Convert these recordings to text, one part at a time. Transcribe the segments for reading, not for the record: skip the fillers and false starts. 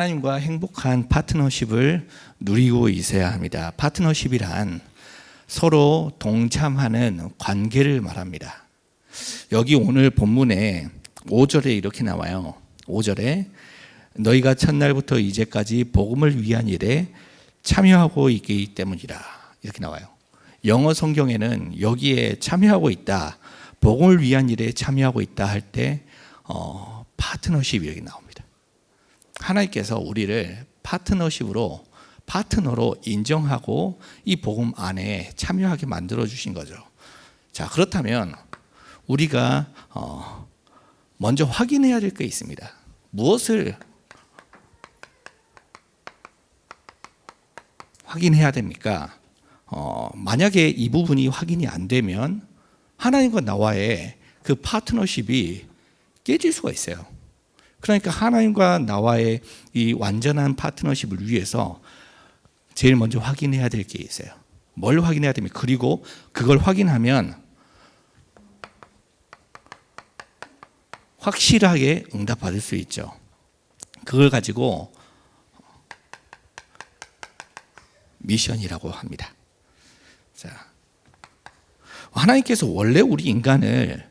하나님과 행복한 파트너십을 누리고 있어야 합니다. 파트너십이란 서로 동참하는 관계를 말합니다. 여기 오늘 본문에 5절에 이렇게 나와요. 5절에 너희가 첫날부터 이제까지 복음을 위한 일에 참여하고 있기 때문이라 이렇게 나와요. 영어 성경에는 여기에 참여하고 있다, 복음을 위한 일에 참여하고 있다 할 때 파트너십이 여기 나옵니다. 하나님께서 우리를 파트너로 인정하고 이 복음 안에 참여하게 만들어 주신 거죠. 자, 그렇다면 우리가 먼저 확인해야 될 게 있습니다. 무엇을 확인해야 됩니까? 만약에 이 부분이 확인이 안 되면 하나님과 나와의 그 파트너십이 깨질 수가 있어요. 그러니까 하나님과 나와의 이 완전한 파트너십을 위해서 제일 먼저 확인해야 될 게 있어요. 뭘 확인해야 됩니까? 그리고 그걸 확인하면 확실하게 응답받을 수 있죠. 그걸 가지고 미션이라고 합니다. 자, 하나님께서 원래 우리 인간을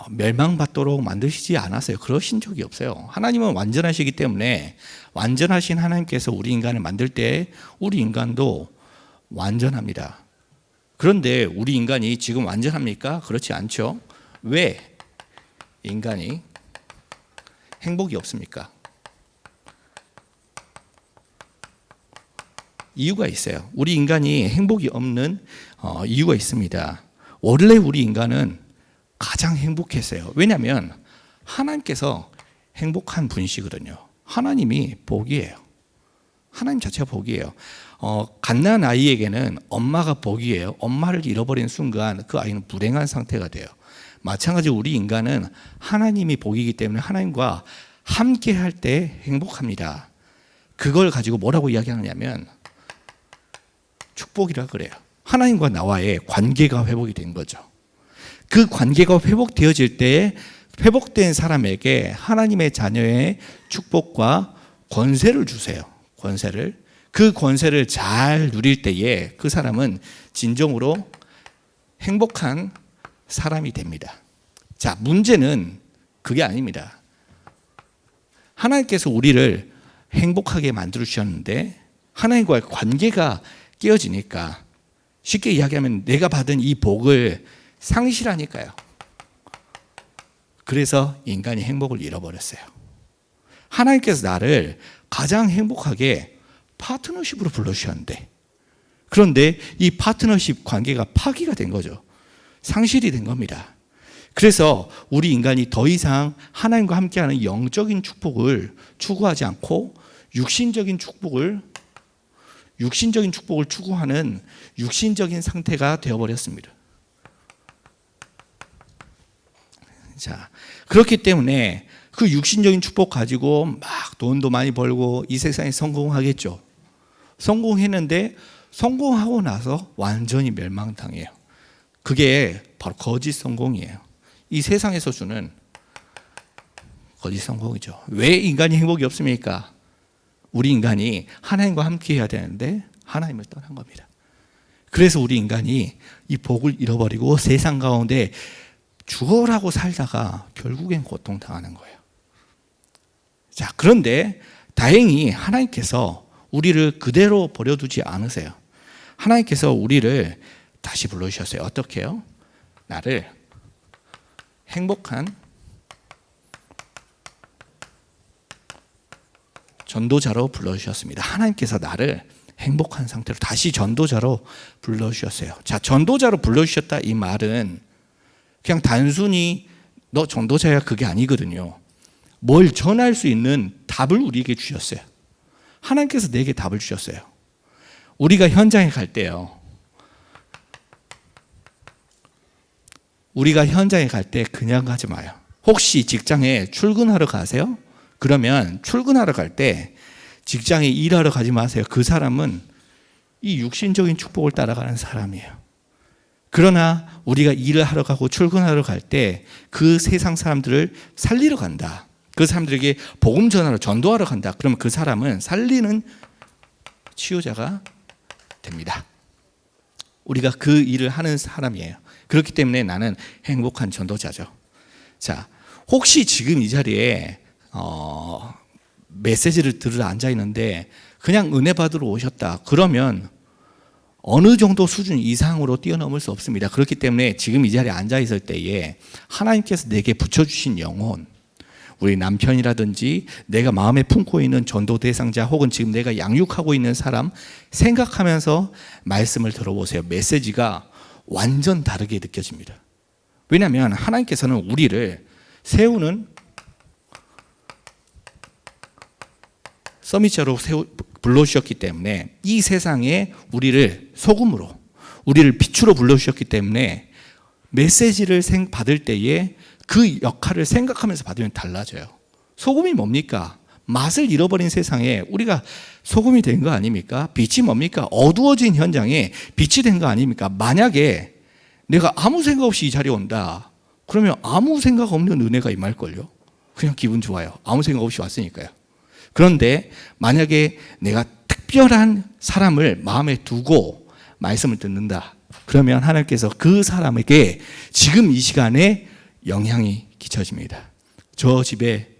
멸망받도록 만드시지 않았어요. 그러신 적이 없어요. 하나님은 완전하시기 때문에 완전하신 하나님께서 우리 인간을 만들 때 우리 인간도 완전합니다. 그런데 우리 인간이 지금 완전합니까? 그렇지 않죠. 왜 인간이 행복이 없습니까? 이유가 있어요. 우리 인간이 행복이 없는 이유가 있습니다. 원래 우리 인간은 가장 행복했어요. 왜냐하면 하나님께서 행복한 분이시거든요. 하나님이 복이에요. 하나님 자체가 복이에요. 갓난 아이에게는 엄마가 복이에요. 엄마를 잃어버린 순간 그 아이는 불행한 상태가 돼요. 마찬가지로 우리 인간은 하나님이 복이기 때문에 하나님과 함께 할 때 행복합니다. 그걸 가지고 뭐라고 이야기하느냐면 축복이라 그래요. 하나님과 나와의 관계가 회복이 된 거죠. 그 관계가 회복되어질 때 회복된 사람에게 하나님의 자녀의 축복과 권세를 주세요. 그 권세를 잘 누릴 때에 그 사람은 진정으로 행복한 사람이 됩니다. 자, 문제는 그게 아닙니다. 하나님께서 우리를 행복하게 만들어 주셨는데 하나님과의 관계가 깨어지니까 쉽게 이야기하면 내가 받은 이 복을 상실하니까요. 그래서 인간이 행복을 잃어버렸어요. 하나님께서 나를 가장 행복하게 파트너십으로 불러주셨는데, 그런데 이 파트너십 관계가 파기가 된 거죠. 상실이 된 겁니다. 그래서 우리 인간이 더 이상 하나님과 함께하는 영적인 축복을 추구하지 않고 육신적인 축복을 추구하는 육신적인 상태가 되어버렸습니다. 자, 그렇기 때문에 그 육신적인 축복 가지고 막 돈도 많이 벌고 이 세상에 성공하겠죠. 성공했는데 성공하고 나서 완전히 멸망당해요. 그게 바로 거짓 성공이에요. 이 세상에서 주는 거짓 성공이죠. 왜 인간이 행복이 없습니까? 우리 인간이 하나님과 함께 해야 되는데 하나님을 떠난 겁니다. 그래서 우리 인간이 이 복을 잃어버리고 세상 가운데 죽어라고 살다가 결국엔 고통당하는 거예요. 자, 그런데 다행히 하나님께서 우리를 그대로 버려두지 않으세요. 하나님께서 우리를 다시 불러주셨어요. 어떻게 해요? 나를 행복한 전도자로 불러주셨습니다. 하나님께서 나를 행복한 상태로 다시 전도자로 불러주셨어요. 자, 전도자로 불러주셨다 이 말은 그냥 단순히 너 전도자야 그게 아니거든요. 뭘 전할 수 있는 답을 우리에게 주셨어요. 하나님께서 내게 답을 주셨어요. 우리가 현장에 갈 때요. 우리가 현장에 갈 때 그냥 가지 마요. 혹시 직장에 출근하러 가세요? 그러면 출근하러 갈 때 직장에 일하러 가지 마세요. 그 사람은 이 육신적인 축복을 따라가는 사람이에요. 그러나 우리가 일을 하러 가고 출근하러 갈 때 그 세상 사람들을 살리러 간다. 그 사람들에게 복음 전하러 전도하러 간다. 그러면 그 사람은 살리는 치유자가 됩니다. 우리가 그 일을 하는 사람이에요. 그렇기 때문에 나는 행복한 전도자죠. 자, 혹시 지금 이 자리에 메시지를 들으러 앉아 있는데 그냥 은혜 받으러 오셨다. 그러면 어느 정도 수준 이상으로 뛰어넘을 수 없습니다. 그렇기 때문에 지금 이 자리에 앉아 있을 때에 하나님께서 내게 붙여주신 영혼, 우리 남편이라든지 내가 마음에 품고 있는 전도 대상자 혹은 지금 내가 양육하고 있는 사람 생각하면서 말씀을 들어보세요. 메시지가 완전 다르게 느껴집니다. 왜냐하면 하나님께서는 우리를 세우는 서밋자로 불러주셨기 때문에 이 세상에 우리를 소금으로, 우리를 빛으로 불러주셨기 때문에 메시지를 받을 때에 그 역할을 생각하면서 받으면 달라져요. 소금이 뭡니까? 맛을 잃어버린 세상에 우리가 소금이 된 거 아닙니까? 빛이 뭡니까? 어두워진 현장에 빛이 된 거 아닙니까? 만약에 내가 아무 생각 없이 이 자리에 온다. 그러면 아무 생각 없는 은혜가 임할걸요. 그냥 기분 좋아요. 아무 생각 없이 왔으니까요. 그런데 만약에 내가 특별한 사람을 마음에 두고 말씀을 듣는다. 그러면 하나님께서 그 사람에게 지금 이 시간에 영향이 끼쳐집니다. 저 집에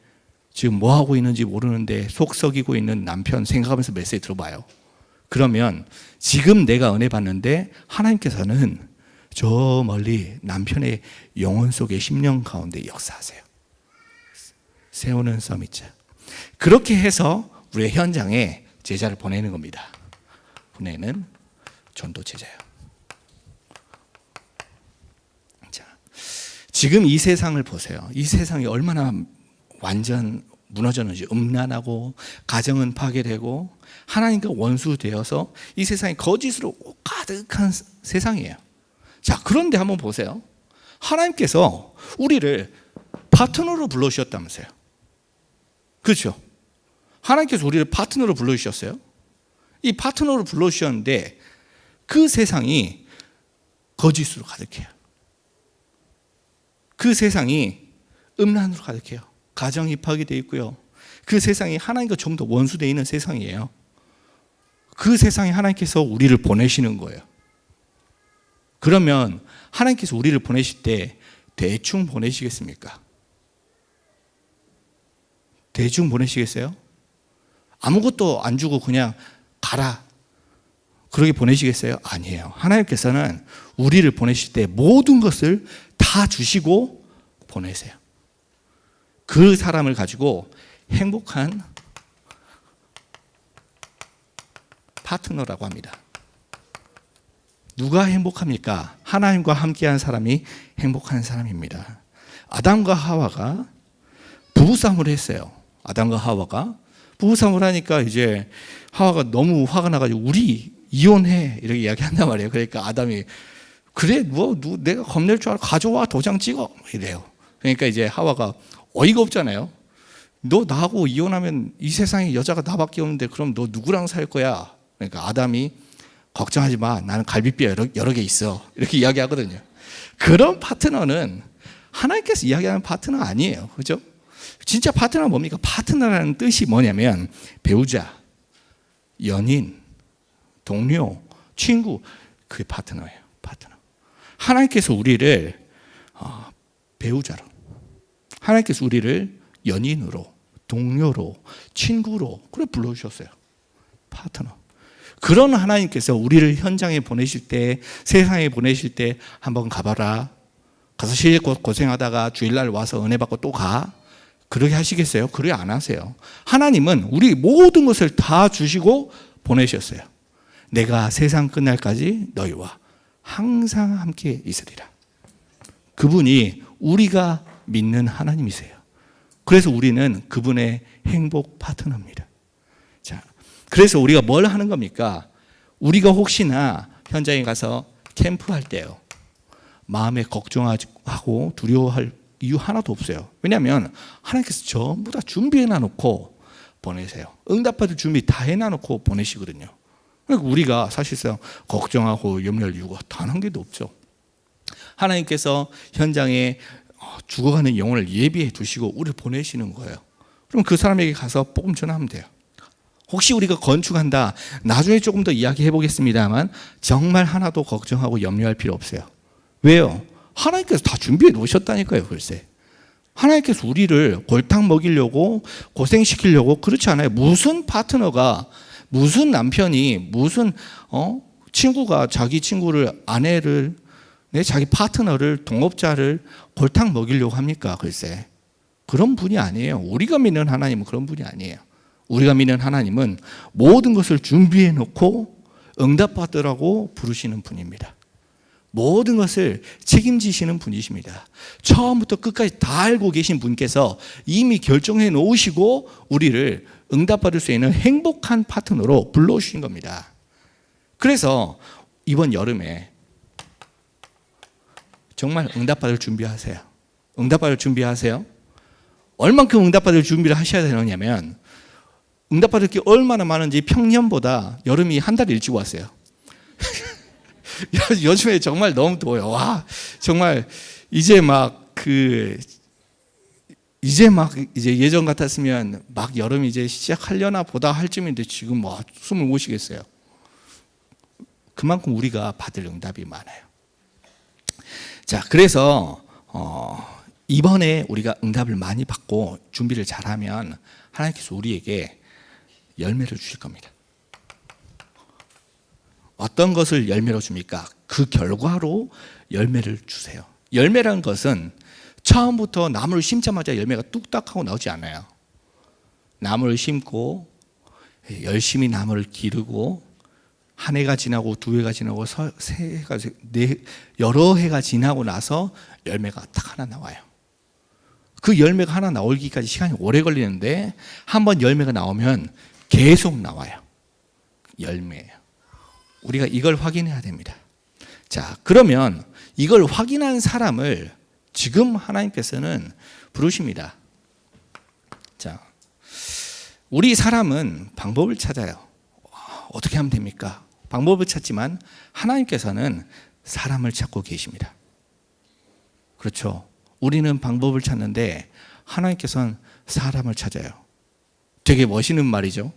지금 뭐 하고 있는지 모르는데 속 썩이고 있는 남편 생각하면서 메시지 들어봐요. 그러면 지금 내가 은혜 받는데 하나님께서는 저 멀리 남편의 영혼 속의 심령 가운데 역사하세요. 세우는 서밋자. 그렇게 해서 우리의 현장에 제자를 보내는 겁니다. 보내는 전도 제자예요. 자, 지금 이 세상을 보세요. 이 세상이 얼마나 완전 무너졌는지, 음란하고 가정은 파괴되고 하나님과 원수되어서 이 세상이 거짓으로 가득한 세상이에요. 자, 그런데 한번 보세요. 하나님께서 우리를 파트너로 불러주셨다면서요. 그렇죠? 하나님께서 우리를 파트너로 불러주셨어요. 이 파트너로 불러주셨는데 그 세상이 거짓으로 가득해요. 그 세상이 음란으로 가득해요. 가정이 파괴되어 있고요. 그 세상이 하나님과 좀 더 원수되어 있는 세상이에요. 그 세상에 하나님께서 우리를 보내시는 거예요. 그러면 하나님께서 우리를 보내실 때 대충 보내시겠습니까? 대충 보내시겠어요? 아무것도 안 주고 그냥 가라. 그렇게 보내시겠어요? 아니에요. 하나님께서는 우리를 보내실 때 모든 것을 다 주시고 보내세요. 그 사람을 가지고 행복한 파트너라고 합니다. 누가 행복합니까? 하나님과 함께한 사람이 행복한 사람입니다. 아담과 하와가 부부싸움을 했어요. 아담과 하와가 부부싸움을 하니까 이제 하와가 너무 화가 나가지고 우리 이혼해 이렇게 이야기한단 말이에요. 그러니까 아담이 그래 뭐 내가 겁낼 줄 알아 가져와 도장 찍어 이래요. 그러니까 이제 하와가 어이가 없잖아요. 너 나하고 이혼하면 이 세상에 여자가 나밖에 없는데 그럼 너 누구랑 살 거야? 그러니까 아담이 걱정하지 마. 나는 갈비뼈 여러 개 있어. 이렇게 이야기하거든요. 그런 파트너는 하나님께서 이야기하는 파트너 아니에요. 그렇죠? 진짜 파트너는 뭡니까? 파트너라는 뜻이 뭐냐면 배우자, 연인, 동료, 친구. 그게 파트너예요. 파트너. 하나님께서 우리를 배우자로, 하나님께서 우리를 연인으로, 동료로, 친구로 그래 불러주셨어요. 파트너. 그런 하나님께서 우리를 현장에 보내실 때, 세상에 보내실 때 한번 가봐라. 가서 실컷 고생하다가 주일날 와서 은혜 받고 또 가. 그렇게 하시겠어요? 그렇게 안 하세요. 하나님은 우리 모든 것을 다 주시고 보내셨어요. 내가 세상 끝날까지 너희와 항상 함께 있으리라. 그분이 우리가 믿는 하나님이세요. 그래서 우리는 그분의 행복 파트너입니다. 자, 그래서 우리가 뭘 하는 겁니까? 우리가 혹시나 현장에 가서 캠프할 때요, 마음에 걱정하고 두려워할 이유 하나도 없어요. 왜냐하면 하나님께서 전부 다 준비해 놔놓고 보내세요. 응답받을 준비 다 해놔놓고 보내시거든요. 그러니까 우리가 사실상 걱정하고 염려할 이유가 단 한 개도 없죠. 하나님께서 현장에 죽어가는 영혼을 예비해 두시고 우리를 보내시는 거예요. 그럼 그 사람에게 가서 복음 전하면 돼요. 혹시 우리가 건축한다, 나중에 조금 더 이야기해 보겠습니다만 정말 하나도 걱정하고 염려할 필요 없어요. 왜요? 하나님께서 다 준비해 놓으셨다니까요. 글쎄, 하나님께서 우리를 골탕 먹이려고 고생시키려고 그렇지 않아요. 무슨 파트너가, 무슨 남편이, 무슨 친구가 자기 친구를, 아내를, 자기 파트너를, 동업자를 골탕 먹이려고 합니까? 글쎄, 그런 분이 아니에요. 우리가 믿는 하나님은 그런 분이 아니에요. 우리가 믿는 하나님은 모든 것을 준비해 놓고 응답받으라고 부르시는 분입니다. 모든 것을 책임지시는 분이십니다. 처음부터 끝까지 다 알고 계신 분께서 이미 결정해 놓으시고 우리를 응답받을 수 있는 행복한 파트너로 불러주신 겁니다. 그래서 이번 여름에 정말 응답받을 준비하세요. 응답받을 준비하세요. 얼만큼 응답받을 준비를 하셔야 되느냐면, 응답받을 게 얼마나 많은지 평년보다 여름이 한 달 일찍 왔어요. 요즘에 정말 너무 더워요. 와, 정말 이제 이제 예전 같았으면 막 여름이 이제 시작하려나 보다 할 쯤인데 지금 숨을 못 쉬겠어요. 그만큼 우리가 받을 응답이 많아요. 자, 그래서 이번에 우리가 응답을 많이 받고 준비를 잘하면 하나님께서 우리에게 열매를 주실 겁니다. 어떤 것을 열매로 줍니까? 그 결과로 열매를 주세요. 열매라는 것은 처음부터 나무를 심자마자 열매가 뚝딱 하고 나오지 않아요. 나무를 심고 열심히 나무를 기르고 한 해가 지나고 두 해가 지나고 세 해가, 여러 해가 지나고 나서 열매가 딱 하나 나와요. 그 열매가 하나 나오기까지 시간이 오래 걸리는데 한번 열매가 나오면 계속 나와요. 열매예요. 우리가 이걸 확인해야 됩니다. 자, 그러면 이걸 확인한 사람을 지금 하나님께서는 부르십니다. 자, 우리 사람은 방법을 찾아요. 어떻게 하면 됩니까? 방법을 찾지만 하나님께서는 사람을 찾고 계십니다. 그렇죠? 우리는 방법을 찾는데 하나님께서는 사람을 찾아요. 되게 멋있는 말이죠.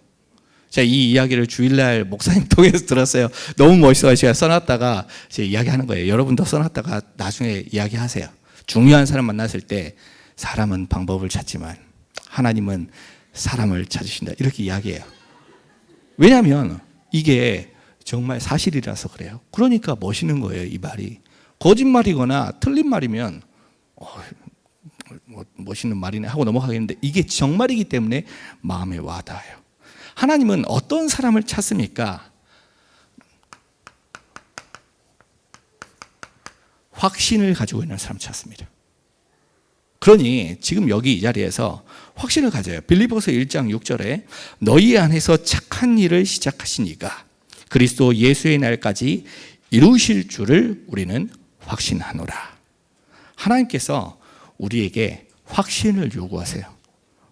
자, 이 이야기를 주일날 목사님 통해서 들었어요. 너무 멋있어서 제가 써놨다가 제 이야기하는 거예요. 여러분도 써놨다가 나중에 이야기하세요. 중요한 사람 만났을 때 사람은 방법을 찾지만 하나님은 사람을 찾으신다. 이렇게 이야기해요. 왜냐하면 이게 정말 사실이라서 그래요. 그러니까 멋있는 거예요. 이 말이 거짓말이거나 틀린 말이면 멋있는 말이네 하고 넘어가겠는데 이게 정말이기 때문에 마음에 와닿아요. 하나님은 어떤 사람을 찾습니까? 확신을 가지고 있는 사람을 찾습니다. 그러니 지금 여기 이 자리에서 확신을 가져요. 빌립보서 1장 6절에 너희 안에서 착한 일을 시작하신 이가 그리스도 예수의 날까지 이루실 줄을 우리는 확신하노라. 하나님께서 우리에게 확신을 요구하세요.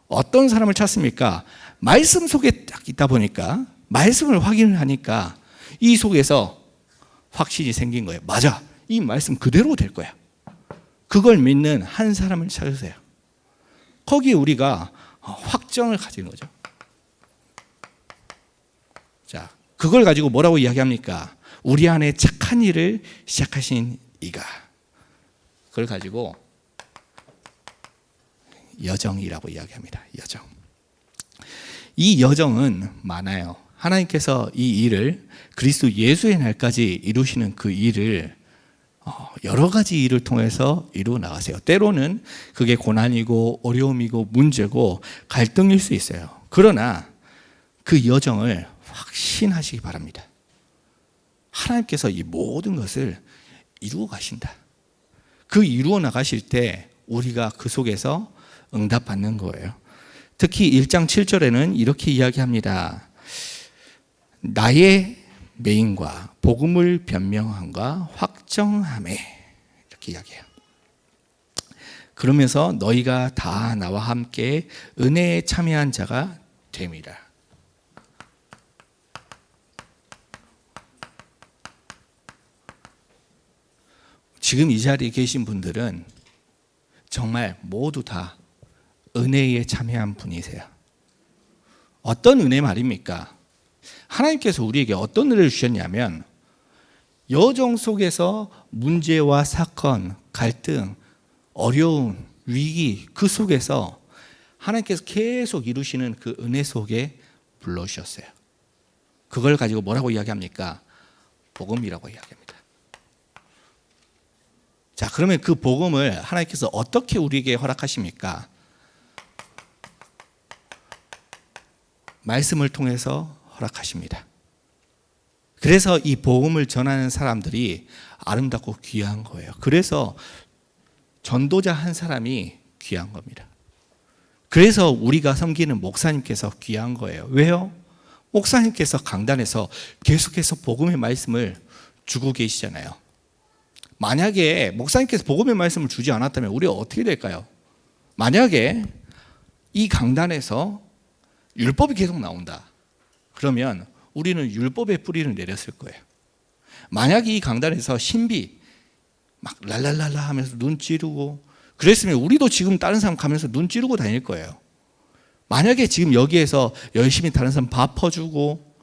어떤 사람을 찾습니까? 말씀 속에 딱 있다 보니까 말씀을 확인을 하니까 이 속에서 확신이 생긴 거예요. 맞아, 이 말씀 그대로 될 거야. 그걸 믿는 한 사람을 찾으세요. 거기에 우리가 확정을 가지는 거죠. 자, 그걸 가지고 뭐라고 이야기합니까? 우리 안에 착한 일을 시작하신 이가. 그걸 가지고 여정이라고 이야기합니다. 여정. 이 여정은 많아요. 하나님께서 이 일을 그리스도 예수의 날까지 이루시는 그 일을 여러 가지 일을 통해서 이루어 나가세요. 때로는 그게 고난이고 어려움이고 문제고 갈등일 수 있어요. 그러나 그 여정을 확신하시기 바랍니다. 하나님께서 이 모든 것을 이루어 가신다. 그 이루어 나가실 때 우리가 그 속에서 응답받는 거예요. 특히 1장 7절에는 이렇게 이야기합니다. 나의 메인과 복음을 변명함과 확정함에 이렇게 이야기해요. 그러면서 너희가 다 나와 함께 은혜에 참여한 자가 됨이라. 지금 이 자리에 계신 분들은 정말 모두 다 은혜에 참여한 분이세요. 어떤 은혜 말입니까? 하나님께서 우리에게 어떤 은혜를 주셨냐면 여정 속에서 문제와 사건, 갈등, 어려움, 위기 그 속에서 하나님께서 계속 이루시는 그 은혜 속에 불러주셨어요. 그걸 가지고 뭐라고 이야기합니까? 복음이라고 이야기합니다. 자, 그러면 그 복음을 하나님께서 어떻게 우리에게 허락하십니까? 말씀을 통해서 허락하십니다. 그래서 이 복음을 전하는 사람들이 아름답고 귀한 거예요. 그래서 전도자 한 사람이 귀한 겁니다. 그래서 우리가 섬기는 목사님께서 귀한 거예요. 왜요? 목사님께서 강단에서 계속해서 복음의 말씀을 주고 계시잖아요. 만약에 목사님께서 복음의 말씀을 주지 않았다면 우리가 어떻게 될까요? 만약에 이 강단에서 율법이 계속 나온다. 그러면 우리는 율법의 뿌리를 내렸을 거예요. 만약에 이 강단에서 신비 막 랄랄랄라 하면서 눈 찌르고 그랬으면 우리도 지금 다른 사람 가면서 눈 찌르고 다닐 거예요. 만약에 지금 여기에서 열심히 다른 사람 밥 퍼주고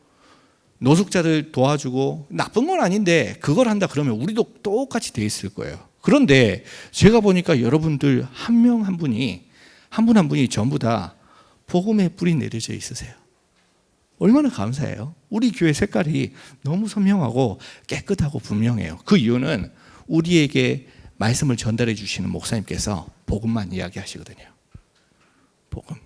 노숙자들 도와주고 나쁜 건 아닌데 그걸 한다 그러면 우리도 똑같이 돼 있을 거예요. 그런데 제가 보니까 여러분들 한 명 한 분이 한 분 한 분이 전부 다 복음의 뿌리 내려져 있으세요. 얼마나 감사해요. 우리 교회 색깔이 너무 선명하고 깨끗하고 분명해요. 그 이유는 우리에게 말씀을 전달해 주시는 목사님께서 복음만 이야기하시거든요. 복음.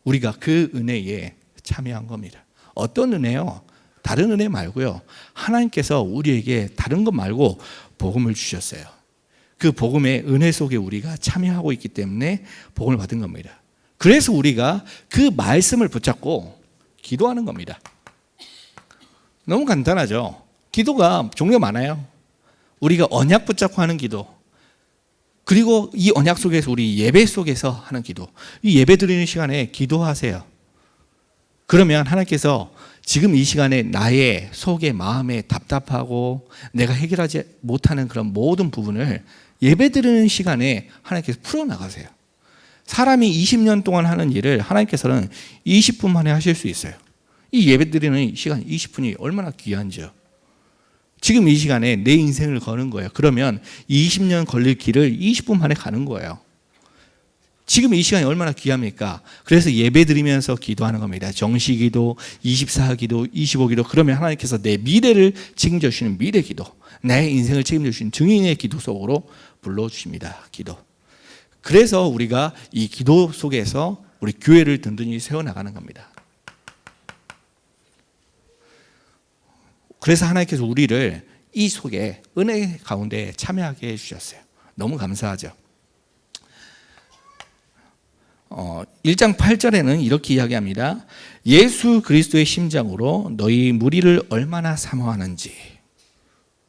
우리가 그 은혜에 참여한 겁니다. 어떤 은혜요? 다른 은혜 말고요. 하나님께서 우리에게 다른 것 말고 복음을 주셨어요. 그 복음의 은혜 속에 우리가 참여하고 있기 때문에 복음을 받은 겁니다. 그래서 우리가 그 말씀을 붙잡고 기도하는 겁니다. 너무 간단하죠? 기도가 종류가 많아요. 우리가 언약 붙잡고 하는 기도, 그리고 이 언약 속에서 우리 예배 속에서 하는 기도, 이 예배 드리는 시간에 기도하세요. 그러면 하나님께서 지금 이 시간에 나의 속에 마음에 답답하고 내가 해결하지 못하는 그런 모든 부분을 예배 드리는 시간에 하나님께서 풀어나가세요. 사람이 20년 동안 하는 일을 하나님께서는 20분 만에 하실 수 있어요. 이 예배 드리는 시간 20분이 얼마나 귀한지요. 지금 이 시간에 내 인생을 거는 거예요. 그러면 20년 걸릴 길을 20분 만에 가는 거예요. 지금 이 시간이 얼마나 귀합니까? 그래서 예배 드리면서 기도하는 겁니다. 정시기도, 24기도, 25기도. 그러면 하나님께서 내 미래를 책임져 주시는 미래 기도, 내 인생을 책임져 주시는 증인의 기도 속으로 불러주십니다. 기도. 그래서 우리가 이 기도 속에서 우리 교회를 든든히 세워나가는 겁니다. 그래서 하나님께서 우리를 이 속에 은혜 가운데 참여하게 해주셨어요. 너무 감사하죠. 1장 8절에는 이렇게 이야기합니다. 예수 그리스도의 심장으로 너희 무리를 얼마나 사모하는지.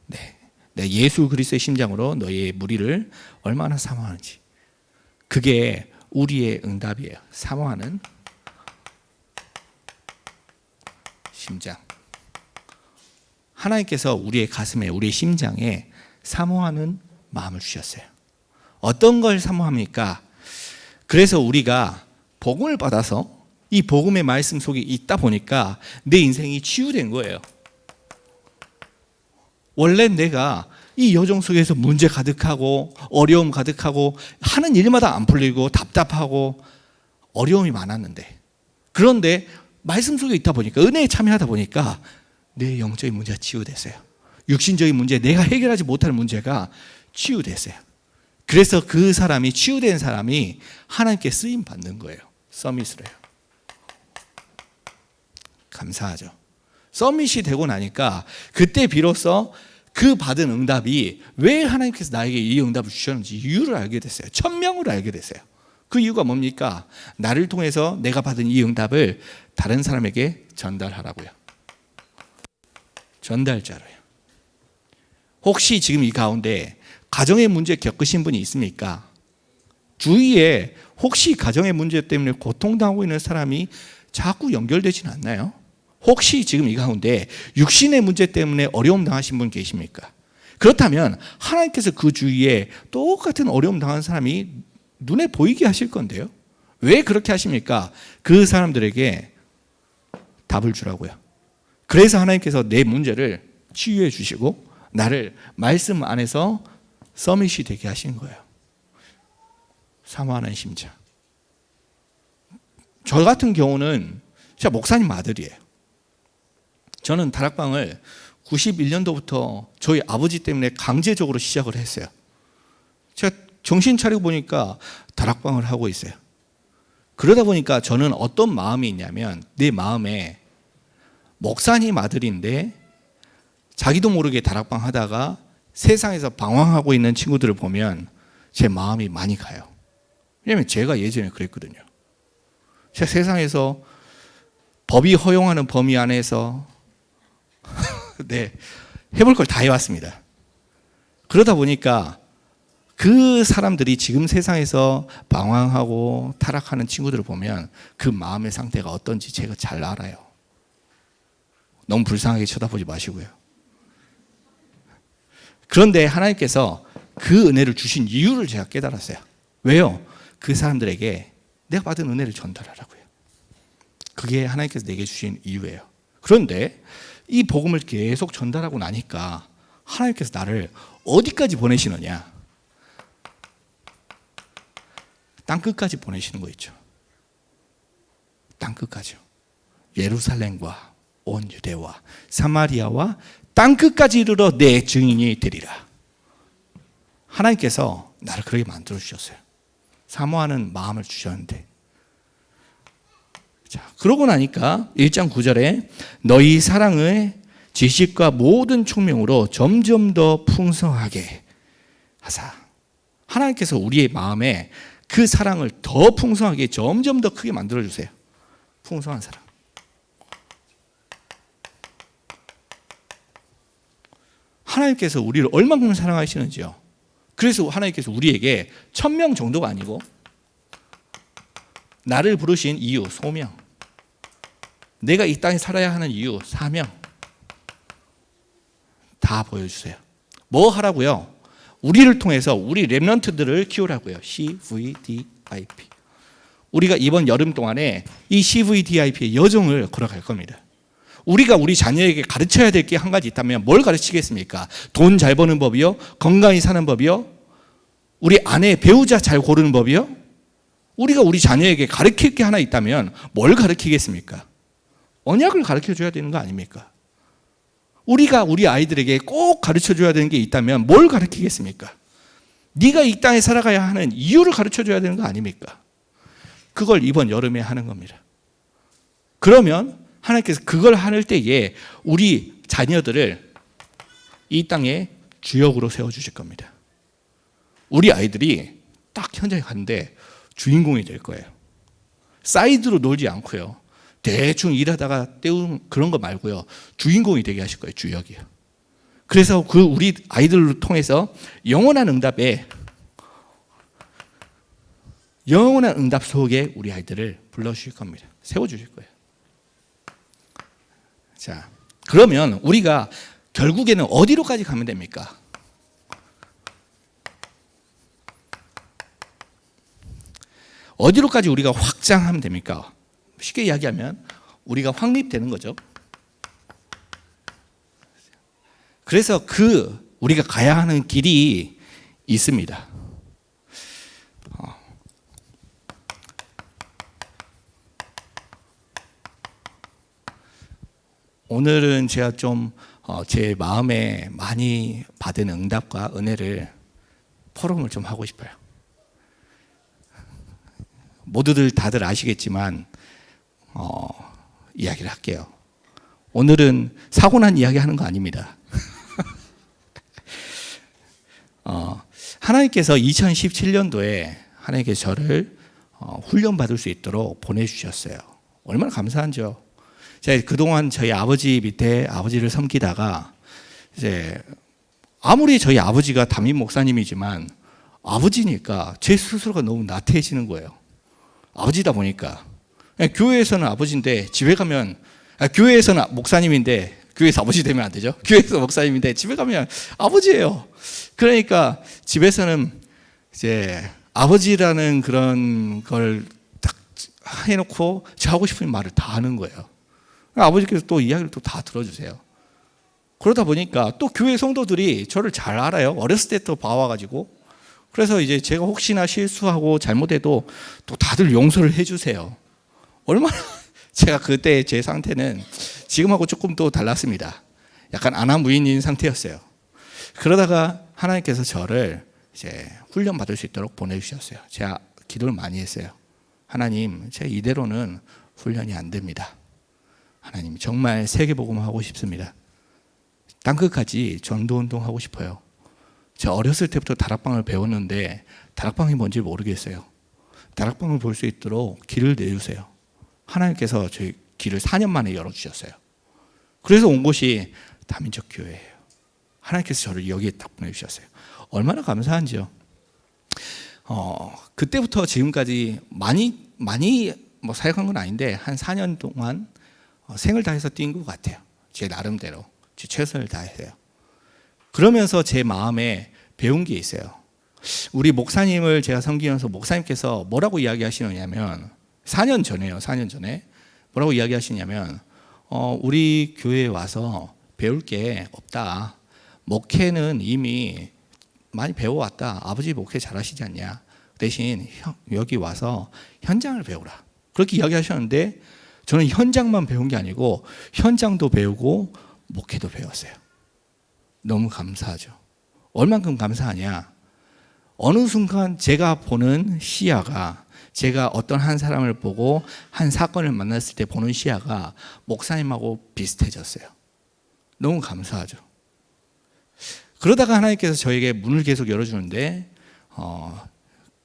네, 예수 그리스도의 심장으로 너희 무리를 얼마나 사모하는지. 그게 우리의 응답이에요. 사모하는 심장. 하나님께서 우리의 가슴에, 우리의 심장에 사모하는 마음을 주셨어요. 어떤 걸 사모합니까? 그래서 우리가 복음을 받아서 이 복음의 말씀 속에 있다 보니까 내 인생이 치유된 거예요. 원래 내가 이 여정 속에서 문제 가득하고 어려움 가득하고 하는 일마다 안 풀리고 답답하고 어려움이 많았는데, 그런데 말씀 속에 있다 보니까, 은혜에 참여하다 보니까 내 영적인 문제가 치유됐어요. 육신적인 문제, 내가 해결하지 못하는 문제가 치유됐어요. 그래서 그 사람이, 치유된 사람이 하나님께 쓰임 받는 거예요. 서밋으로요. 감사하죠. 서밋이 되고 나니까 그때 비로소 그 받은 응답이 왜 하나님께서 나에게 이 응답을 주셨는지 이유를 알게 됐어요. 천명으로 알게 됐어요. 그 이유가 뭡니까? 나를 통해서 내가 받은 이 응답을 다른 사람에게 전달하라고요. 전달자로요. 혹시 지금 이 가운데 가정의 문제 겪으신 분이 있습니까? 주위에 혹시 가정의 문제 때문에 고통당하고 있는 사람이 자꾸 연결되지는 않나요? 혹시 지금 이 가운데 육신의 문제 때문에 어려움 당하신 분 계십니까? 그렇다면 하나님께서 그 주위에 똑같은 어려움 당한 사람이 눈에 보이게 하실 건데요. 왜 그렇게 하십니까? 그 사람들에게 답을 주라고요. 그래서 하나님께서 내 문제를 치유해 주시고 나를 말씀 안에서 서밋이 되게 하신 거예요. 사모하는 심장. 저 같은 경우는 제가 목사님 아들이에요. 저는 다락방을 91년도부터 저희 아버지 때문에 강제적으로 시작을 했어요. 제가 정신 차리고 보니까 다락방을 하고 있어요. 그러다 보니까 저는 어떤 마음이 있냐면 내 마음에 목사님 아들인데 자기도 모르게 다락방 하다가 세상에서 방황하고 있는 친구들을 보면 제 마음이 많이 가요. 왜냐하면 제가 예전에 그랬거든요. 제가 세상에서 법이 허용하는 범위 안에서 네, 해볼 걸 다 해왔습니다. 그러다 보니까 그 사람들이 지금 세상에서 방황하고 타락하는 친구들을 보면 그 마음의 상태가 어떤지 제가 잘 알아요. 너무 불쌍하게 쳐다보지 마시고요. 그런데 하나님께서 그 은혜를 주신 이유를 제가 깨달았어요. 왜요? 그 사람들에게 내가 받은 은혜를 전달하라고요. 그게 하나님께서 내게 주신 이유예요. 그런데 이 복음을 계속 전달하고 나니까 하나님께서 나를 어디까지 보내시느냐? 땅끝까지 보내시는 거 있죠. 땅끝까지요. 예루살렘과 온 유대와 사마리아와 땅끝까지 이르러 내 증인이 되리라. 하나님께서 나를 그렇게 만들어 주셨어요. 사모하는 마음을 주셨는데, 자, 그러고 나니까 1장 9절에 너희 사랑의 지식과 모든 총명으로 점점 더 풍성하게 하사. 하나님께서 우리의 마음에 그 사랑을 더 풍성하게 점점 더 크게 만들어 주세요. 풍성한 사랑. 하나님께서 우리를 얼마큼 사랑하시는지요. 그래서 하나님께서 우리에게 1000명 정도가 아니고 나를 부르신 이유, 소명, 내가 이 땅에 살아야 하는 이유, 사명 다 보여주세요. 뭐 하라고요? 우리를 통해서 우리 렘넌트들을 키우라고요. CVDIP. 우리가 이번 여름 동안에 이 CVDIP의 여정을 걸어갈 겁니다. 우리가 우리 자녀에게 가르쳐야 될 게 한 가지 있다면 뭘 가르치겠습니까? 돈 잘 버는 법이요? 건강히 사는 법이요? 우리 아내, 배우자 잘 고르는 법이요? 우리가 우리 자녀에게 가르칠 게 하나 있다면 뭘 가르치겠습니까? 언약을 가르쳐줘야 되는 거 아닙니까? 우리가 우리 아이들에게 꼭 가르쳐줘야 되는 게 있다면 뭘 가르치겠습니까? 네가 이 땅에 살아가야 하는 이유를 가르쳐줘야 되는 거 아닙니까? 그걸 이번 여름에 하는 겁니다. 그러면 하나님께서 그걸 할 때에 우리 자녀들을 이 땅에 주역으로 세워주실 겁니다. 우리 아이들이 딱 현장에 갔는데 주인공이 될 거예요. 사이드로 놀지 않고요. 대충 일하다가 때우는 그런 거 말고요. 주인공이 되게 하실 거예요. 주역이요. 그래서 그 우리 아이들을 통해서 영원한 응답 속에 우리 아이들을 불러주실 겁니다. 세워주실 거예요. 자, 그러면 우리가 결국에는 어디로까지 가면 됩니까? 어디로까지 우리가 확장하면 됩니까? 쉽게 이야기하면 우리가 확립되는 거죠. 그래서 우리가 가야 하는 길이 있습니다. 오늘은 제가 좀 제 마음에 많이 받은 응답과 은혜를 포럼을 좀 하고 싶어요. 모두들 다들 아시겠지만 이야기를 할게요. 오늘은 사고난 이야기 하는 거 아닙니다. 하나님께서 2017년도에 하나님께서 저를 훈련받을 수 있도록 보내주셨어요. 얼마나 감사한지요. 제가 그동안 저희 아버지 밑에 아버지를 섬기다가 이제 아무리 저희 아버지가 담임 목사님이지만 아버지니까 제 스스로가 너무 나태해지는 거예요. 아버지다 보니까 교회에서는 아버지인데 집에 가면 교회에서는 목사님인데 교회에서 아버지 되면 안 되죠. 교회에서 목사님인데 집에 가면 아버지예요. 그러니까 집에서는 이제 아버지라는 그런 걸 딱 해놓고 제가 하고 싶은 말을 다 하는 거예요. 아버지께서 또 이야기를 또 다 들어주세요. 그러다 보니까 또 교회 성도들이 저를 잘 알아요. 어렸을 때부터 봐와가지고. 그래서 이제 제가 혹시나 실수하고 잘못해도 또 다들 용서를 해주세요. 얼마나 제가 그때 제 상태는 지금하고 조금 또 달랐습니다. 약간 아나무인인 상태였어요. 그러다가 하나님께서 저를 이제 훈련 받을 수 있도록 보내주셨어요. 제가 기도를 많이 했어요. 하나님, 제가 이대로는 훈련이 안 됩니다. 하나님, 정말 세계복음 하고 싶습니다. 땅끝까지 전도운동 하고 싶어요. 제가 어렸을 때부터 다락방을 배웠는데 다락방이 뭔지 모르겠어요. 다락방을 볼 수 있도록 길을 내주세요. 하나님께서 저희 길을 4년 만에 열어주셨어요. 그래서 온 곳이 다민족 교회예요. 하나님께서 저를 여기에 딱 보내주셨어요. 얼마나 감사한지요. 그때부터 지금까지 많이 뭐 사역한 건 아닌데 한 4년 동안 생을 다해서 뛴 것 같아요. 제 나름대로 제 최선을 다해서요. 그러면서 제 마음에 배운 게 있어요. 우리 목사님을 제가 섬기면서 목사님께서 뭐라고 이야기하시느냐면 4년 전에요. 4년 전에 뭐라고 이야기하시냐면 우리 교회에 와서 배울 게 없다. 목회는 이미 많이 배워왔다. 아버지 목회 잘하시지 않냐. 대신 여기 와서 현장을 배우라. 그렇게 이야기하셨는데 저는 현장만 배운 게 아니고 현장도 배우고 목회도 배웠어요. 너무 감사하죠. 얼만큼 감사하냐. 어느 순간 제가 보는 시야가 제가 어떤 한 사람을 보고 한 사건을 만났을 때 보는 시야가 목사님하고 비슷해졌어요. 너무 감사하죠. 그러다가 하나님께서 저에게 문을 계속 열어주는데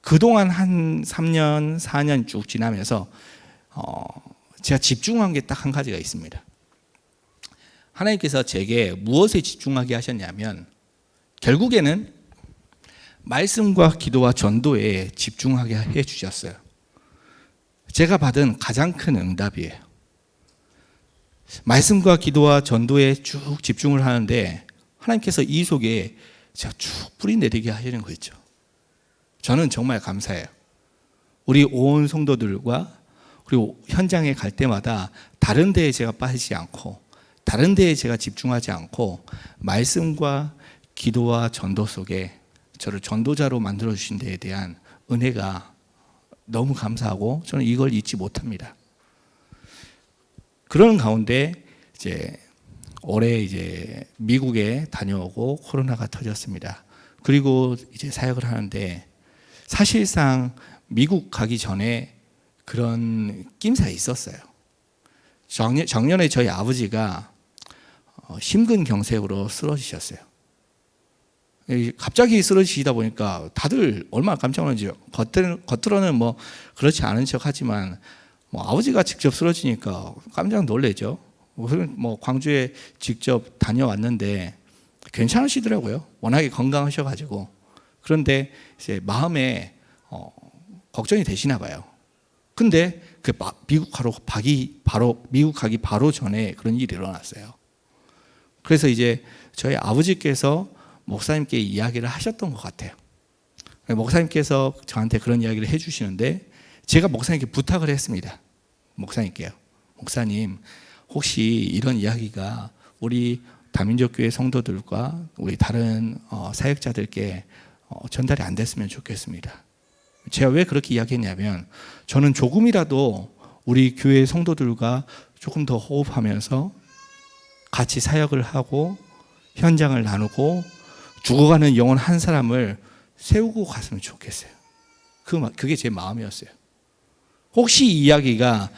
그동안 한 3년, 4년 쭉 지나면서 제가 집중한 게 딱 한 가지가 있습니다. 하나님께서 제게 무엇에 집중하게 하셨냐면 결국에는 말씀과 기도와 전도에 집중하게 해주셨어요. 제가 받은 가장 큰 응답이에요. 말씀과 기도와 전도에 쭉 집중을 하는데 하나님께서 이 속에 제가 쭉 뿌리 내리게 하시는 거 있죠. 저는 정말 감사해요. 우리 온 성도들과 그리고 현장에 갈 때마다 다른 데에 제가 빠지지 않고 다른 데에 제가 집중하지 않고 말씀과 기도와 전도 속에 저를 전도자로 만들어 주신 데에 대한 은혜가 너무 감사하고 저는 이걸 잊지 못합니다. 그런 가운데 이제 올해 이제 미국에 다녀오고 코로나가 터졌습니다. 그리고 이제 사역을 하는데 사실상 미국 가기 전에 그런 낌새가 있었어요. 작년에 저희 아버지가 심근경색으로 쓰러지셨어요. 갑자기 쓰러지시다 보니까 다들 얼마나 깜짝 놀랐는지 겉으로는 뭐 그렇지 않은 척 하지만 뭐 아버지가 직접 쓰러지니까 깜짝 놀래죠. 뭐 광주에 직접 다녀왔는데 괜찮으시더라고요. 워낙에 건강하셔가지고. 그런데 이제 마음에 걱정이 되시나 봐요. 근데 그 미국 가기 바로 전에 그런 일이 일어났어요. 그래서 이제 저희 아버지께서 목사님께 이야기를 하셨던 것 같아요. 목사님께서 저한테 그런 이야기를 해주시는데 제가 목사님께 부탁을 했습니다. 목사님께요. 목사님, 혹시 이런 이야기가 우리 다민족교회 성도들과 우리 다른 사역자들께 전달이 안 됐으면 좋겠습니다. 제가 왜 그렇게 이야기했냐면 저는 조금이라도 우리 교회 성도들과 조금 더 호흡하면서 같이 사역을 하고 현장을 나누고 죽어가는 영혼 한 사람을 세우고 갔으면 좋겠어요. 그게 제 마음이었어요. 혹시 이 이야기가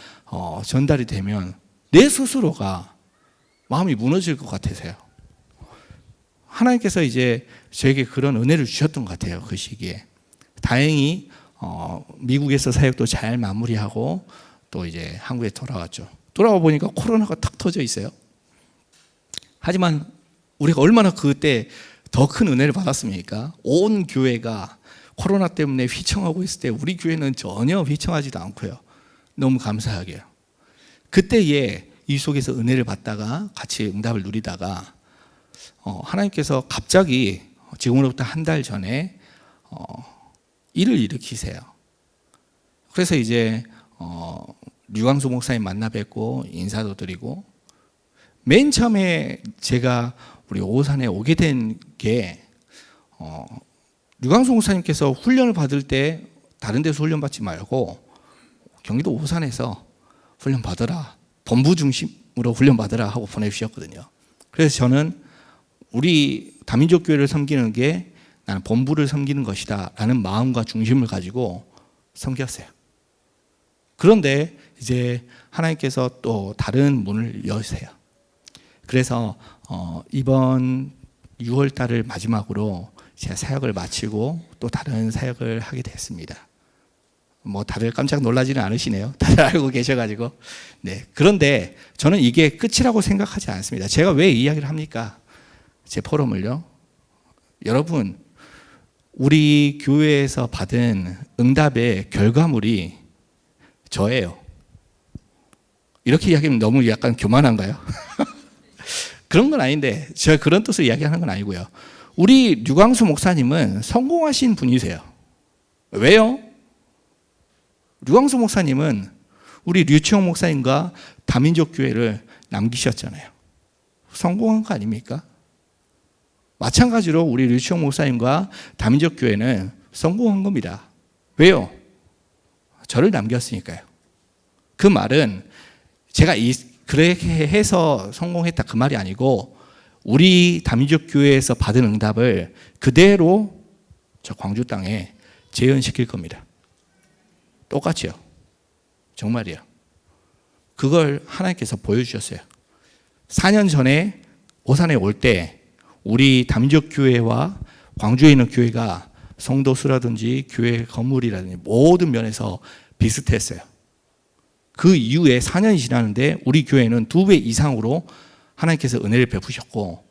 전달이 되면 내 스스로가 마음이 무너질 것 같아서요. 하나님께서 이제 저에게 그런 은혜를 주셨던 것 같아요. 그 시기에. 다행히 미국에서 사역도 잘 마무리하고 또 이제 한국에 돌아왔죠. 돌아와 보니까 코로나가 탁 터져 있어요. 하지만 우리가 얼마나 그때 더 큰 은혜를 받았습니까? 온 교회가 코로나 때문에 휘청하고 있을 때 우리 교회는 전혀 휘청하지도 않고요. 너무 감사하게요. 그때에 이 속에서 은혜를 받다가 같이 응답을 누리다가 하나님께서 갑자기 지금으로부터 한 달 전에 일을 일으키세요. 그래서 이제 류광수 목사님 만나 뵙고 인사도 드리고, 맨 처음에 제가 우리 오산에 오게 된 게 류광수 목사님께서 훈련을 받을 때 다른 데서 훈련 받지 말고 경기도 오산에서 훈련 받으라, 본부 중심으로 훈련 받으라 하고 보내주셨거든요. 그래서 저는 우리 다민족 교회를 섬기는 게 나는 본부를 섬기는 것이다 라는 마음과 중심을 가지고 섬겼어요. 그런데 이제 하나님께서 또 다른 문을 여세요. 그래서 이번 6월 달을 마지막으로 제가 사역을 마치고 또 다른 사역을 하게 됐습니다. 뭐 다들 깜짝 놀라지는 않으시네요. 다들 알고 계셔가지고. 네. 그런데 저는 이게 끝이라고 생각하지 않습니다. 제가 왜 이 이야기를 합니까? 제 포럼을요. 여러분, 우리 교회에서 받은 응답의 결과물이 저예요. 이렇게 이야기하면 너무 약간 교만한가요? 그런 건 아닌데, 제가 그런 뜻으로 이야기하는 건 아니고요. 우리 류광수 목사님은 성공하신 분이세요. 왜요? 류광수 목사님은 우리 류치홍 목사님과 다민족 교회를 남기셨잖아요. 성공한 거 아닙니까? 마찬가지로 우리 류치홍 목사님과 다민족 교회는 성공한 겁니다. 왜요? 저를 남겼으니까요. 그 말은 제가 그렇게 해서 성공했다 그 말이 아니고, 우리 다민족 교회에서 받은 응답을 그대로 저 광주 땅에 재현시킬 겁니다. 똑같이요. 정말이요. 그걸 하나님께서 보여주셨어요. 4년 전에 오산에 올 때 우리 다민족 교회와 광주에 있는 교회가 성도 수라든지 교회 건물이라든지 모든 면에서 비슷했어요. 그 이후에 4년이 지났는데 우리 교회는 2배 이상으로 하나님께서 은혜를 베푸셨고,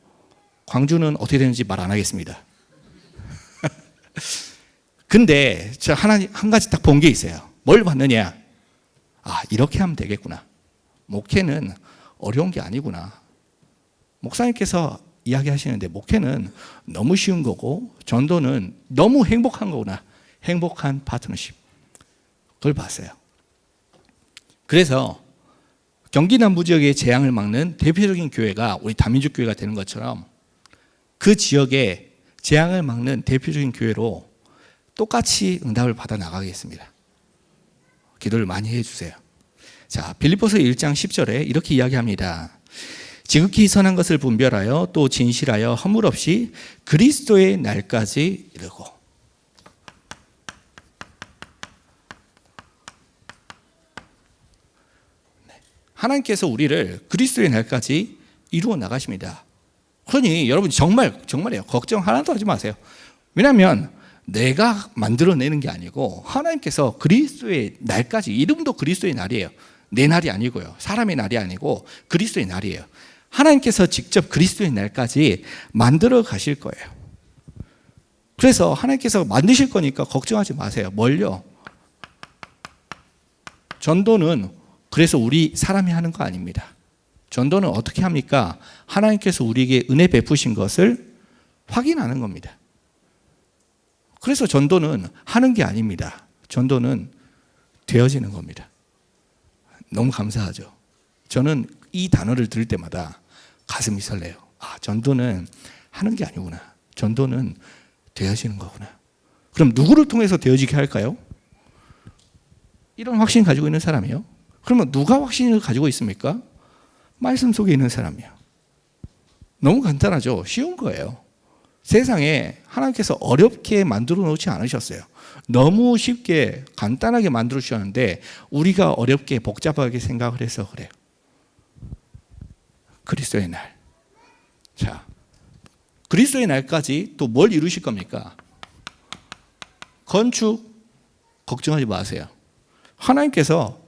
광주는 어떻게 되는지 말 안 하겠습니다. 근데 저 한 가지 딱 본 게 있어요. 뭘 봤느냐? 아, 이렇게 하면 되겠구나. 목회는 어려운 게 아니구나. 목사님께서 이야기하시는데 목회는 너무 쉬운 거고 전도는 너무 행복한 거구나. 행복한 파트너십. 그걸 봤어요. 그래서 경기 남부 지역의 재앙을 막는 대표적인 교회가 우리 다민족 교회가 되는 것처럼 그 지역의 재앙을 막는 대표적인 교회로 똑같이 응답을 받아 나가겠습니다. 기도를 많이 해주세요. 자, 빌립보서 1장 10절에 이렇게 이야기합니다. 지극히 선한 것을 분별하여 또 진실하여 허물 없이 그리스도의 날까지 이르고. 하나님께서 우리를 그리스도의 날까지 이루어 나가십니다. 그러니 여러분 정말이에요. 걱정 하나도 하지 마세요. 왜냐하면 내가 만들어내는 게 아니고 하나님께서 그리스도의 날까지, 이름도 그리스도의 날이에요. 내 날이 아니고요. 사람의 날이 아니고 그리스도의 날이에요. 하나님께서 직접 그리스도의 날까지 만들어 가실 거예요. 그래서 하나님께서 만드실 거니까 걱정하지 마세요. 뭘요? 전도는 그래서 우리 사람이 하는 거 아닙니다. 전도는 어떻게 합니까? 하나님께서 우리에게 은혜 베푸신 것을 확인하는 겁니다. 그래서 전도는 하는 게 아닙니다. 전도는 되어지는 겁니다. 너무 감사하죠. 저는 이 단어를 들을 때마다 가슴이 설레요. 아, 전도는 하는 게 아니구나. 전도는 되어지는 거구나. 그럼 누구를 통해서 되어지게 할까요? 이런 확신 가지고 있는 사람이요. 그러면 누가 확신을 가지고 있습니까? 말씀 속에 있는 사람이요. 너무 간단하죠. 쉬운 거예요. 세상에 하나님께서 어렵게 만들어 놓지 않으셨어요. 너무 쉽게 간단하게 만들어 주셨는데 우리가 어렵게 복잡하게 생각을 해서 그래요. 그리스도의 날. 자, 그리스도의 날까지 또 뭘 이루실 겁니까? 건축 걱정하지 마세요. 하나님께서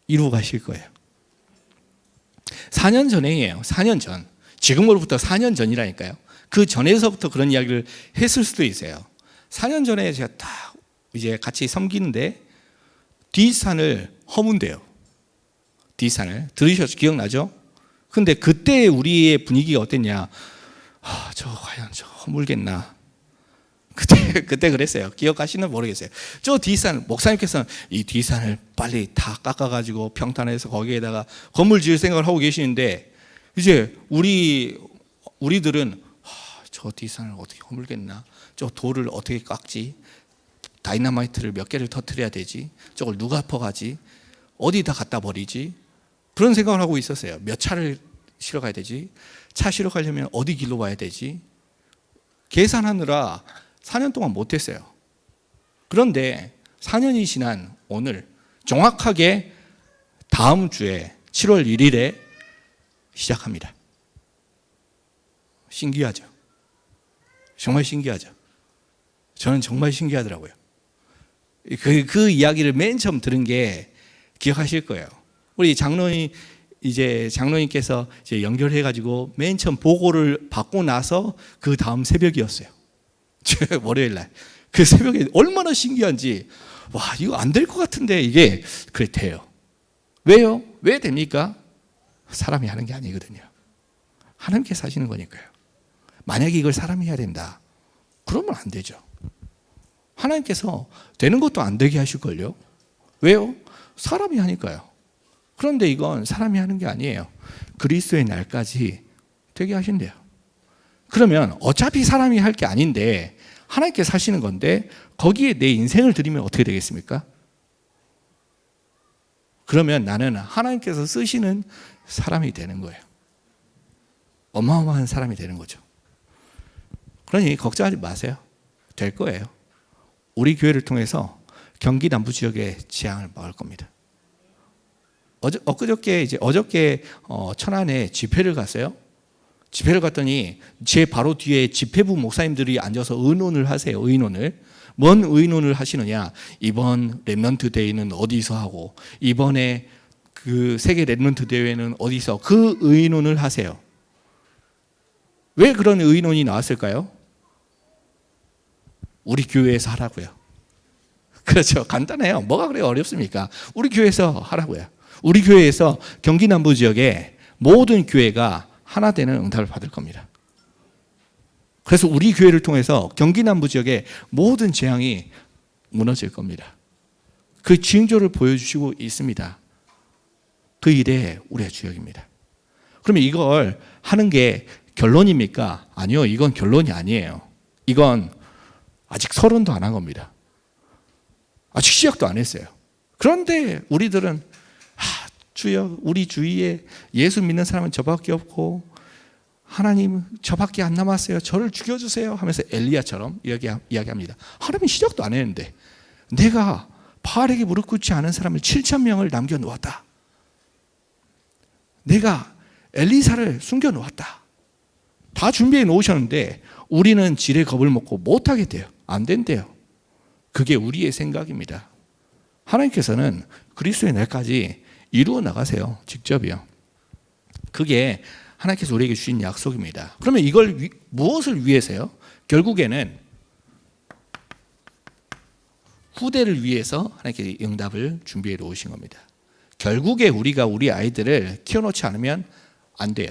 이루어 가실 거예요. 4년 전이에요. 4년 전. 지금으로부터 4년 전이라니까요. 그 전에서부터 그런 이야기를 했을 수도 있어요. 4년 전에 제가 딱 이제 같이 섬기는데 뒷산을 허문대요. 뒷산을. 들으셨죠? 기억나죠? 근데 그때 우리의 분위기가 어땠냐? 아, 저 과연 저 허물겠나? 그때 그랬어요. 기억하시는 모르겠어요. 저 뒷산 목사님께서는 이 뒷산을 빨리 다 깎아가지고 평탄해서 거기에다가 건물 지을 생각을 하고 계시는데 이제 우리들은 저 뒷산을 어떻게 허물겠나? 저 돌을 어떻게 깎지? 다이너마이트를 몇 개를 터뜨려야 되지? 저걸 누가 퍼가지? 어디다 갖다 버리지? 그런 생각을 하고 있었어요. 몇 차를 실어 가야 되지? 차 실어 가려면 어디 길로 와야 되지? 계산하느라 4년 동안 못했어요. 그런데 4년이 지난 오늘 정확하게 다음 주에 7월 1일에 시작합니다. 신기하죠? 정말 신기하죠? 저는 정말 신기하더라고요. 그 이야기를 맨 처음 들은 게 기억하실 거예요. 우리 장로님께서 이제 연결해가지고 맨 처음 보고를 받고 나서 그 다음 새벽이었어요. 월요일 날. 그 새벽에 얼마나 신기한지, 와, 이거 안 될 것 같은데 이게 그래 돼요. 왜요? 왜 됩니까? 사람이 하는 게 아니거든요. 하나님께서 하시는 거니까요. 만약에 이걸 사람이 해야 된다, 그러면 안 되죠. 하나님께서 되는 것도 안 되게 하실걸요. 왜요? 사람이 하니까요. 그런데 이건 사람이 하는 게 아니에요. 그리스도의 날까지 되게 하신대요. 그러면 어차피 사람이 할 게 아닌데 하나님께서 하시는 건데 거기에 내 인생을 드리면 어떻게 되겠습니까? 그러면 나는 하나님께서 쓰시는 사람이 되는 거예요. 어마어마한 사람이 되는 거죠. 그러니 걱정하지 마세요. 될 거예요. 우리 교회를 통해서 경기 남부 지역의 재앙을 막을 겁니다. 어저께 천안에 집회를 갔어요. 집회를 갔더니 제 바로 뒤에 집회부 목사님들이 앉아서 의논을 하세요. 의논을. 뭔 의논을 하시느냐? 이번 렘넌트 대회는 어디서 하고 이번에 그 세계 렘넌트 대회는 어디서, 그 의논을 하세요. 왜 그런 의논이 나왔을까요? 우리 교회에서 하라고요. 그렇죠. 간단해요. 뭐가 그래 어렵습니까? 우리 교회에서 하라고요. 우리 교회에서 경기 남부 지역의 모든 교회가 하나 되는 응답을 받을 겁니다. 그래서 우리 교회를 통해서 경기 남부 지역의 모든 재앙이 무너질 겁니다. 그 징조를 보여주시고 있습니다. 그 일에 우리의 주역입니다. 그러면 이걸 하는 게 결론입니까? 아니요, 이건 결론이 아니에요. 이건 아직 서론도 안 한 겁니다. 아직 시작도 안 했어요. 그런데 우리들은 주여, 우리 주위에 예수 믿는 사람은 저밖에 없고 하나님 저밖에 안 남았어요. 저를 죽여주세요 하면서 엘리야처럼 이야기합니다. 하나님이 시작도 안 했는데 내가 바알에게 무릎 꿇지 않은 사람을 7,000명을 남겨놓았다. 내가 엘리사를 숨겨놓았다. 다 준비해 놓으셨는데 우리는 지레 겁을 먹고 못하게 돼요. 안 된대요. 그게 우리의 생각입니다. 하나님께서는 그리스도의 날까지 이루어 나가세요. 직접이요. 그게 하나님께서 우리에게 주신 약속입니다. 그러면 이걸 무엇을 위해서요? 결국에는 후대를 위해서 하나님께서 응답을 준비해 놓으신 겁니다. 결국에 우리가 우리 아이들을 키워놓지 않으면 안 돼요.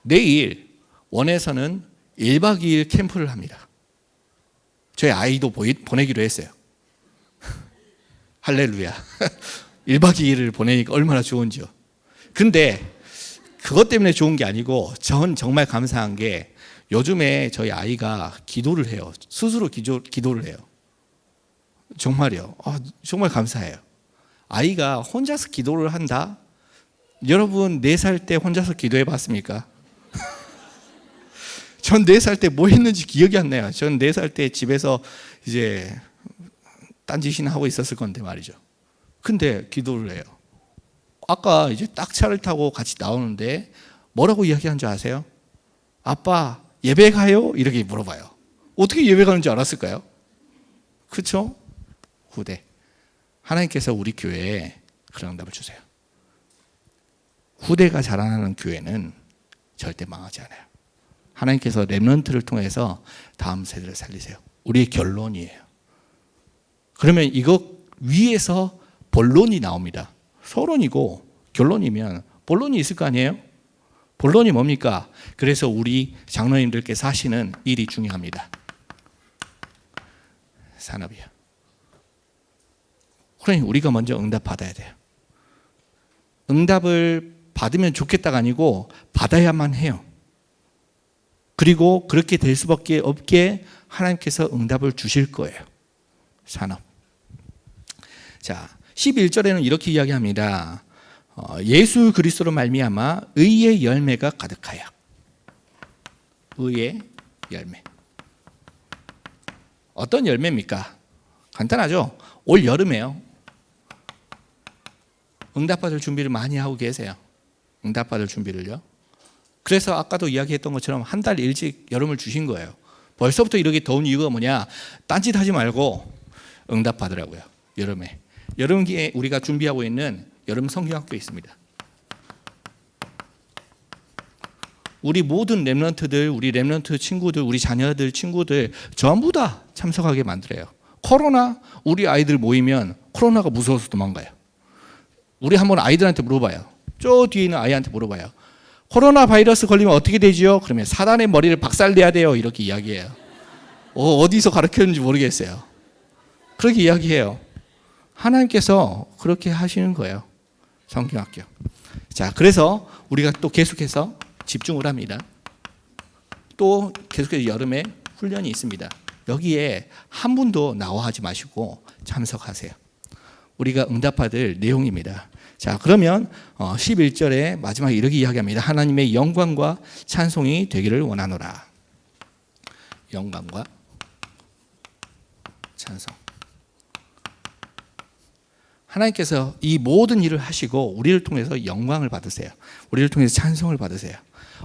내일 원에서는 1박 2일 캠프를 합니다. 저희 아이도 보내기로 했어요. 할렐루야. 1박 2일을 보내니까 얼마나 좋은지요. 근데 그것 때문에 좋은 게 아니고 전 정말 감사한 게 요즘에 저희 아이가 기도를 해요. 스스로 기도를 해요. 정말요. 정말 감사해요. 아이가 혼자서 기도를 한다? 여러분 4살 때 혼자서 기도해 봤습니까? 전 4살 때 뭐 했는지 기억이 안 나요. 전 4살 때 집에서 이제 딴짓이나 하고 있었을 건데 말이죠. 근데 기도를 해요. 아까 이제 딱 차를 타고 같이 나오는데 뭐라고 이야기한 줄 아세요? 아빠 예배 가요? 이렇게 물어봐요. 어떻게 예배 가는 줄 알았을까요? 그렇죠? 후대. 하나님께서 우리 교회에 그런 응답을 주세요. 후대가 자라나는 교회는 절대 망하지 않아요. 하나님께서 렘넌트를 통해서 다음 세대를 살리세요. 우리의 결론이에요. 그러면 이것 위에서 본론이 나옵니다. 서론이고 결론이면 본론이 있을 거 아니에요? 본론이 뭡니까? 그래서 우리 장로님들께서 하시는 일이 중요합니다. 산업이요. 그러니 우리가 먼저 응답 받아야 돼요. 응답을 받으면 좋겠다가 아니고 받아야만 해요. 그리고 그렇게 될 수밖에 없게 하나님께서 응답을 주실 거예요. 산업. 자, 11절에는 이렇게 이야기합니다. 예수 그리스도로 말미암아 의의 열매가 가득하여. 의의 열매. 어떤 열매입니까? 간단하죠. 올 여름에요. 응답받을 준비를 많이 하고 계세요. 응답받을 준비를요. 그래서 아까도 이야기했던 것처럼 한 달 일찍 여름을 주신 거예요. 벌써부터 이렇게 더운 이유가 뭐냐? 딴짓하지 말고 응답받으라고요. 여름에. 여름기에 우리가 준비하고 있는 여름 성경학교 있습니다. 우리 모든 렘넌트들, 우리 렘넌트 친구들, 우리 자녀들 친구들 전부 다 참석하게 만들어요. 코로나, 우리 아이들 모이면 코로나가 무서워서 도망가요. 우리 한번 아이들한테 물어봐요. 저 뒤에 있는 아이한테 물어봐요. 코로나 바이러스 걸리면 어떻게 되지요? 그러면 사단의 머리를 박살내야 돼요. 이렇게 이야기해요. 어디서 가르쳤는지 모르겠어요. 그렇게 이야기해요. 하나님께서 그렇게 하시는 거예요. 성경학교. 자, 그래서 우리가 또 계속해서 집중을 합니다. 또 계속해서 여름에 훈련이 있습니다. 여기에 한 분도 나와 하지 마시고 참석하세요. 우리가 응답받을 내용입니다. 자, 그러면 11절에 마지막에 이렇게 이야기합니다. 하나님의 영광과 찬송이 되기를 원하노라. 영광과 찬송. 하나님께서 이 모든 일을 하시고 우리를 통해서 영광을 받으세요. 우리를 통해서 찬송을 받으세요.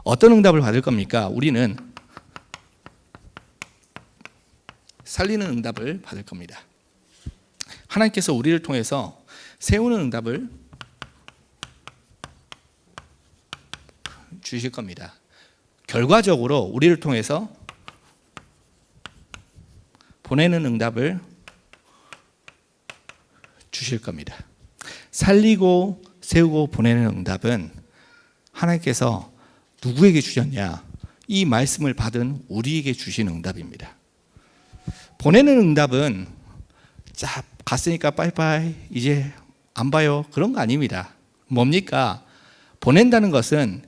어떤 응답을 받을 겁니까? 우리는 살리는 응답을 받을 겁니다. 하나님께서 우리를 통해서 세우는 응답을 주실 겁니다. 결과적으로 우리를 통해서 보내는 응답을 주실 겁니다. 살리고 세우고 보내는 응답은 하나님께서 누구에게 주셨냐? 이 말씀을 받은 우리에게 주신 응답입니다. 보내는 응답은 자, 갔으니까 빠이빠이 이제 안 봐요. 그런 거 아닙니다. 뭡니까? 보낸다는 것은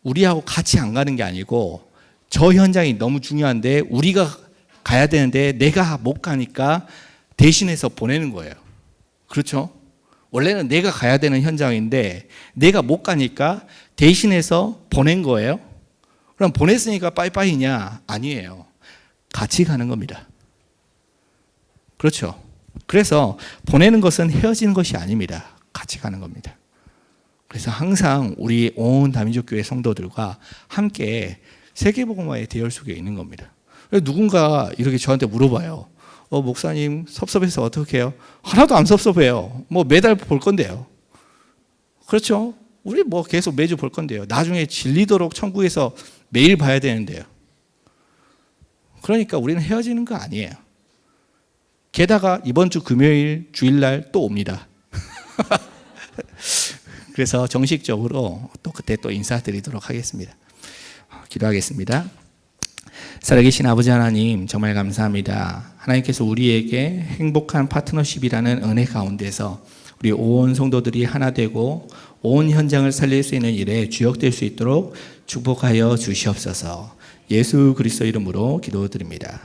우리하고 같이 안 가는 게 아니고 저 현장이 너무 중요한데 우리가 가야 되는데 내가 못 가니까 대신해서 보내는 거예요. 그렇죠? 원래는 내가 가야 되는 현장인데 내가 못 가니까 대신해서 보낸 거예요. 그럼 보냈으니까 빠이빠이냐? 아니에요. 같이 가는 겁니다. 그렇죠? 그래서 보내는 것은 헤어지는 것이 아닙니다. 같이 가는 겁니다. 그래서 항상 우리 온 다민족 교회 성도들과 함께 세계복음화의 대열 속에 있는 겁니다. 누군가 이렇게 저한테 물어봐요. 목사님 섭섭해서 어떻게 해요? 하나도 안 섭섭해요. 뭐 매달 볼 건데요. 그렇죠? 우리 뭐 계속 매주 볼 건데요. 나중에 질리도록 천국에서 매일 봐야 되는데요. 그러니까 우리는 헤어지는 거 아니에요. 게다가 이번 주 금요일 주일날 또 옵니다. 그래서 정식적으로 또 그때 또 인사드리도록 하겠습니다. 기도하겠습니다. 살아계신 아버지 하나님 정말 감사합니다. 하나님께서 우리에게 행복한 파트너십이라는 은혜 가운데서 우리 온 성도들이 하나 되고 온 현장을 살릴 수 있는 일에 주역될 수 있도록 축복하여 주시옵소서. 예수 그리스도 이름으로 기도드립니다.